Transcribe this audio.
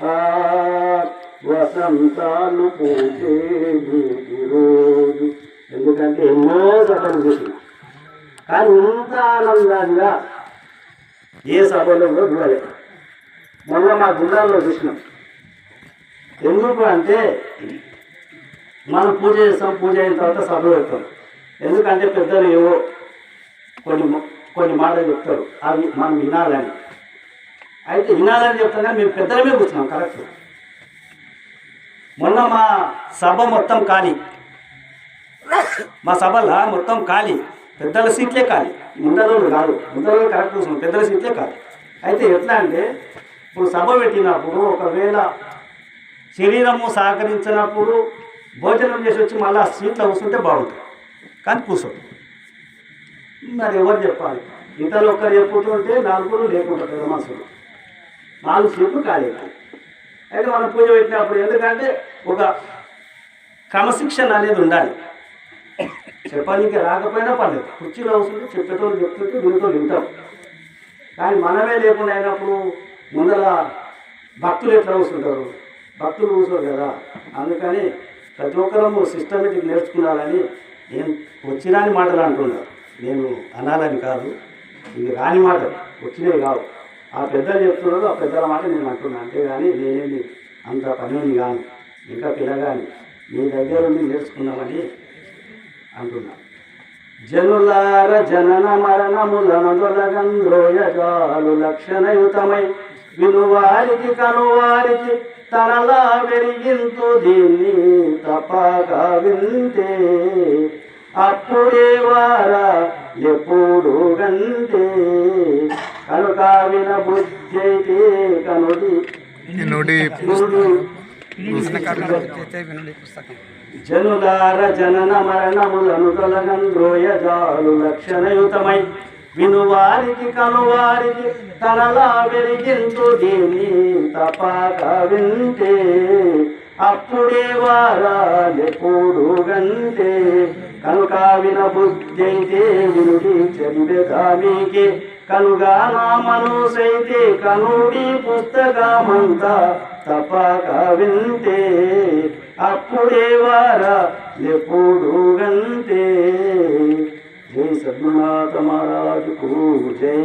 ఆ వసంతాలు పూసే రోజు. ఎందుకంటే ఎన్నో సభలు చూసిన, కానీ ఇంత ఆనందంగా ఏ సభలో చూడలేదు. మొన్న మా గుండాల్లో చూసినాం. ఎందుకు అంటే మనం పూజ చేస్తాం, పూజ అయిన తర్వాత సభ పెడతాం. ఎందుకంటే పెద్దలు ఏవో కొన్ని మాటలు చెప్తారు, అవి మనం వినాలని. అయితే వినాలని చెప్తాం కానీ మేము పెద్దలమే కూర్చున్నాం కరెక్ట్. మొన్న మా సభ మొత్తం ఖాళీ, మా సభలో మొత్తం ఖాళీ, పెద్దల సీట్లే ఖాళీ, ముందరోళ్ళు కాదు, ముందరోళ్ళు కరెక్ట్ కూర్చున్నాం, పెద్దల సీట్లే ఖాళీ. అయితే ఎట్లా అంటే ఇప్పుడు సభ పెట్టినప్పుడు ఒకవేళ శరీరము సహకరించినప్పుడు భోజనం చేసి వచ్చి మళ్ళీ సీట్లో కూర్చుంటే బాగుంటుంది, కానీ కూర్చోదు. మరి ఎవరు చెప్పాలి? ఇతరులు ఒక్కరు చెప్పుతుంటే నలుగురు లేకుండా పెద్ద మనుషులు 4 సీట్లు ఖాళీ. అయితే మనం పూజ పెట్టినప్పుడు ఎందుకంటే ఒక క్రమశిక్షణ అనేది ఉండాలి. చెప్పడానికి రాకపోయినా పర్లేదు, కుర్చీలో కూర్చుంటే చెప్పేటోళ్ళు చెప్తుంటే వింటూ వింటాం. కానీ మనమే లేకుండా అయినప్పుడు ముందర భక్తులు ఎట్లా కూర్చుంటారు? భక్తులు కూర్చోరు కదా. అందుకని ప్రతి ఒక్కరము సిస్టమేటిక్ నేర్చుకున్నారని నేను వచ్చిరాని మాటలు అంటున్నారు. నేను అనాలని కాదు, ఇవి రాని మాటలు, వచ్చినవి కావు. ఆ పెద్దలు చెప్తున్నారు, ఆ పెద్దల మాట నేను అంటున్నాను. అంతేగాని నేనేమి అంత పని కాను, ఇంకా పిల్లగాని మీ దగ్గర ఉండి నేర్చుకున్నామని అంటున్నా. జనులార జనన మరణములను తొలగంద్రోయజాలు లక్షణయుతమై వినువారికి కనువారికి తనలా వెలిగింతు దీన్ని తప్పక వింటే అప్పుడే వారా ఎప్పుడు గంటే కనుక విన బుద్ధి అయితే కనుడి జనులార జనన మరణములను తొలగంద్రోయజాలు లక్షణయుతమై వినువారికి కనువారికి తనలా వెలిగించు దీన్ని తప్పక వింటే అప్పుడే వారాలెప్పుడు గంటే కనుక విన బుద్ధి అయితే వినుడి చదివేదా మీకే కనుగా నా మనసైతే కనుడి పుస్తకమంతా తప్పక వింటే అప్పుడే వారాలెప్పుడు గంటే. జై సద్గురునాథ మహారాజుకు జై.